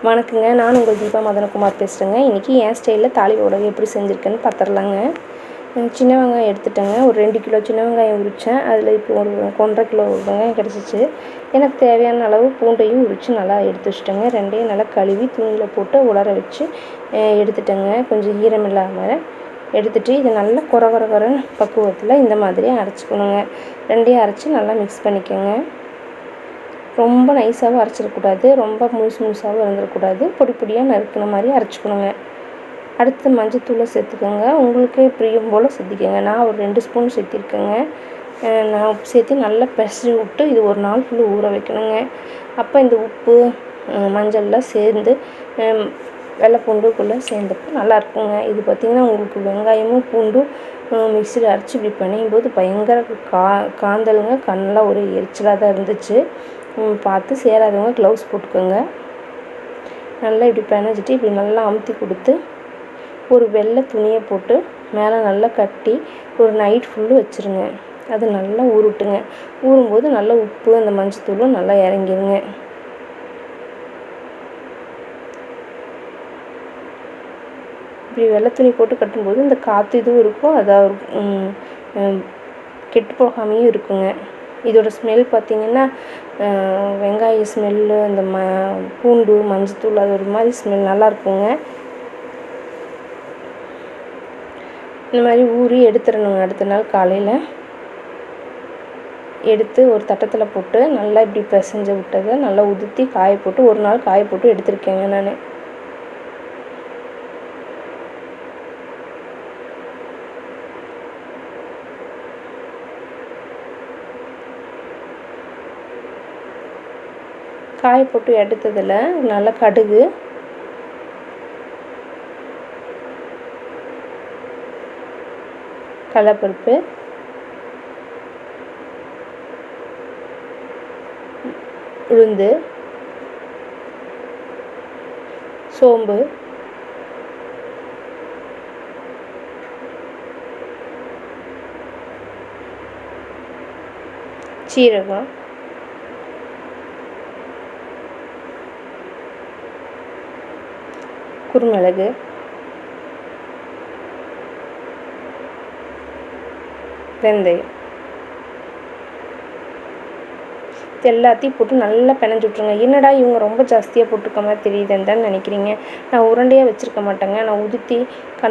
வணக்கங்க. நான் உங்கள் தீபா மதனகுமார் பேசுகிறேங்க. இன்றைக்கி என் ஸ்டைலில் தாலி உடவை எப்படி செஞ்சுருக்கேன்னு பார்த்துடலாங்க. சின்ன வெங்காயம் எடுத்துட்டேங்க. ஒரு 2 கிலோ சின்ன வெங்காயம் உரித்தேன். அதில் இப்போ ஒரு 1.5 கிலோ வெங்காயம் கிடச்சிச்சு. எனக்கு தேவையான அளவு பூண்டையும் உரித்து நல்லா எடுத்து வச்சுட்டேங்க. ரெண்டையும் நல்லா கழுவி துணியில் போட்டு உலர வச்சு எடுத்துட்டேங்க. கொஞ்சம் ஈரம் இல்லாமல் எடுத்துகிட்டு இதை நல்லா கொரன்னு பக்குவத்தில் இந்த மாதிரி அரைச்சிக்கணுங்க. ரெண்டையும் அரைச்சி நல்லா மிக்ஸ் பண்ணிக்கோங்க. ரொம்ப நைஸாகவும் அரைச்சிடக்கூடாது, ரொம்ப முழுசாகவும் இருந்துடக்கூடாது. பொடியாக நறுக்கின மாதிரி அரைச்சிக்கணுங்க. அடுத்து மஞ்சத்தூளை சேர்த்துக்கோங்க. உங்களுக்கு பிரியம் போல் சேர்த்திக்கோங்க. நான் ஒரு 2 ஸ்பூன் சேர்த்திருக்கேங்க. நான் உப்பு சேர்த்து நல்லா பிசைஞ்சு விட்டு இது ஒரு நாள் ஃபுல்லு ஊற வைக்கணுங்க. அப்போ இந்த உப்பு மஞ்சள்லாம் சேர்ந்து வெள்ளை பூண்டுக்குள்ளே சேர்ந்தப்போ நல்லாயிருக்குங்க. இது பார்த்திங்கன்னா உங்களுக்கு வெங்காயமும் பூண்டும் மிக்சியில் அரைச்சி இப்படி பிணையும்போது பயங்கர காந்தலுங்க. கண்ணெலாம் ஒரு எரிச்சலாக தான் இருந்துச்சு. பார்த்து சேராதவங்க க்ளவுஸ் போட்டுக்கோங்க. நல்லா இப்படி பிணைஞ்சிட்டு இப்படி நல்லா அமுத்தி கொடுத்து ஒரு வெள்ளை துணியை போட்டு மேலே நல்லா கட்டி ஒரு நைட் ஃபுல்லு வச்சுருங்க. அது நல்லா ஊறட்டுங்க. ஊறும்போது நல்லா உப்பு அந்த மஞ்சத்தூளும் நல்லா இறங்கிடுங்க. இப்படி வெள்ளை துணி போட்டு கட்டும்போது இந்த காற்று இதுவும் இருக்கும், அதாவது கெட்டு போகாமையும் இருக்குங்க. இதோட ஸ்மெல் பார்த்திங்கன்னா வெங்காய ஸ்மெல்லு, இந்த பூண்டு மஞ்சத்தூள் அது ஒரு மாதிரி ஸ்மெல் நல்லாயிருக்குங்க. இந்த மாதிரி ஊறி எடுத்துடணுங்க. அடுத்த நாள் காலையில் எடுத்து ஒரு தட்டத்தில் போட்டு நல்லா இப்படி பிசைஞ்சு விட்டதை நல்லா உதுத்தி காய போட்டு ஒரு நாள் காய போட்டு எடுத்துருக்கேங்க நான். காய போட்டு எடுத்ததில் நல்லா கடுகு, கடலைப்பருப்பு, உளுந்து, சோம்பு, சீரகம், குருமிளகு, வெந்தயம் எல்லாத்தையும் போட்டு நல்லா பிணைஞ்சு விட்ருங்க. என்னடா இவங்க ரொம்ப ஜாஸ்தியாக போட்டிருக்க மாதிரி தெரியுதுன்னு நினைக்கிறீங்க. நான் உருண்டையாக வச்சுருக்க மாட்டேங்க. நான் உதுத்தி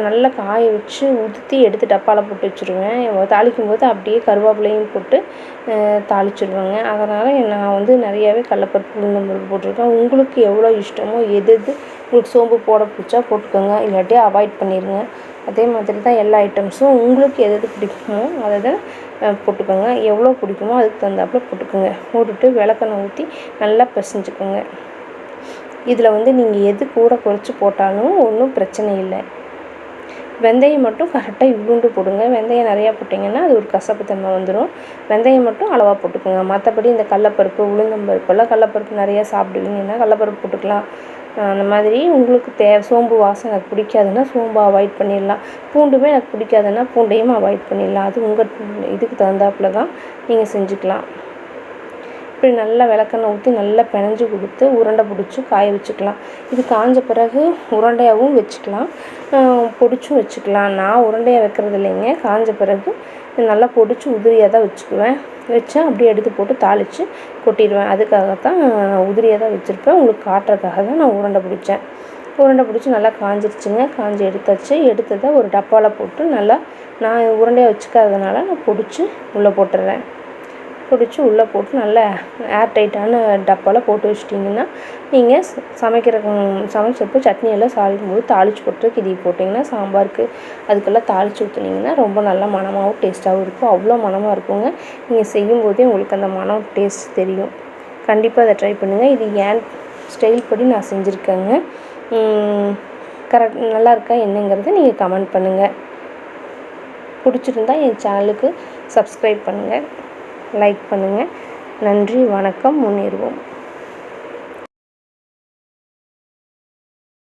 நல்லா காய வச்சு உதுத்தி எடுத்து டப்பாவில் போட்டு வச்சுருவேன். தாளிக்கும் போது அப்படியே கருவேப்பிலையும் போட்டு தாளிச்சிடுவேங்க. அதனால் நான் நிறையாவே கடலைப்பருப்பு உளுந்தம்பருப்பு போட்டிருக்கேன். உங்களுக்கு எவ்வளோ இஷ்டமோ எது உங்களுக்கு சோம்பு போட பிடிச்சா போட்டுக்கோங்க, இல்லாட்டி அவாய்ட் பண்ணிடுங்க. அதே மாதிரி தான் எல்லா ஐட்டம்ஸும் உங்களுக்கு எது பிடிக்குமோ அதை தான் போட்டுக்கோங்க. எவ்வளோ பிடிக்குமோ அதுக்கு தகுந்தாப்பில் போட்டுக்கோங்க. போட்டுட்டு விளக்கெண்ணெய் ஊற்றி நல்லா பிசைஞ்சுக்கோங்க. இதில் நீங்கள் எது கூட குறைச்சி போட்டாலும் ஒன்றும் பிரச்சனை இல்லை. வெந்தயம் மட்டும் கரெக்டாக இவ்வளோண்டு போடுங்க. வெந்தயம் நிறையா போட்டிங்கன்னா அது ஒரு கசப்புத்தன்மை வந்துடும். வெந்தயம் மட்டும் அளவாக போட்டுக்கோங்க. மற்றபடி இந்த கடலைப்பருப்பு உளுந்தம்பருப்பெல்லாம் கடலைப்பருப்பு நிறையா சாப்பிடுவீங்கன்னா கடலைப்பருப்பு போட்டுக்கலாம். அந்த மாதிரி உங்களுக்கு சோம்பு வாசம் எனக்கு பிடிக்காதுன்னா சோம்பு அவாய்ட் பண்ணிடலாம். பூண்டுமே எனக்கு பிடிக்காதுன்னா பூண்டையும் அவாய்ட் பண்ணிடலாம். அது உங்கள் இதுக்கு தகுந்தாப்பில் தான் நீங்கள் செஞ்சுக்கலாம். இப்படி நல்லா விளக்கெண்ணெய் ஊற்றி நல்லா பிணைஞ்சு கொடுத்து உருண்டை பிடிச்சி காய வச்சுக்கலாம். இது காஞ்ச பிறகு உருண்டையாகவும் வச்சுக்கலாம், பொடிச்சும் வச்சுக்கலாம். நான் உருண்டையாக வைக்கிறது இல்லைங்க. காஞ்ச பிறகு நல்லா பொடிச்சு உதிரியாக தான் வச்சுக்குவேன். வச்சு அப்படியே எடுத்து போட்டு தாளித்து கொட்டிடுவேன். அதுக்காகத்தான் உதிரியாக தான் வச்சுருப்பேன். உங்களுக்கு காட்டுறதுக்காக தான் நான் உருண்டை பிடிச்சேன். உருண்டை பிடிச்சி நல்லா காஞ்சிருச்சுங்க. காஞ்சி எடுத்தாச்சு. எடுத்ததை ஒரு டப்பாவில் போட்டு நல்லா நான் உருண்டையாக வச்சுக்காததுனால நான் பொடிச்சு உள்ளே போட்டுடுறேன். பிடிச்சி உள்ளே போட்டு நல்லா ஏர் டைட்டான டப்பாவில் போட்டு வச்சிட்டிங்கன்னா நீங்கள் சமைச்சப்போ சட்னியெல்லாம் சாப்பிடும்போது தாளித்து போட்டு கிதி போட்டிங்கன்னா சாம்பாருக்கு அதுக்கெல்லாம் தாளித்து ஊற்றுனீங்கன்னா ரொம்ப நல்லா மணமாகவும் டேஸ்ட்டாகவும் இருக்கும். அவ்வளோ மணமாக இருக்குங்க. நீங்கள் செய்யும்போதே உங்களுக்கு அந்த மணம் டேஸ்ட் தெரியும். கண்டிப்பாக அதை ட்ரை பண்ணுங்கள். இது என் ஸ்டைல் படி நான் செஞ்சுருக்கேங்க. நல்லா இருக்கா என்னங்கிறத நீங்கள் கமெண்ட் பண்ணுங்கள். பிடிச்சிருந்தா என் சேனலுக்கு சப்ஸ்கிரைப் பண்ணுங்கள், லைக் பண்ணுங்கள். நன்றி, வணக்கம், முன்னேறுவோம்.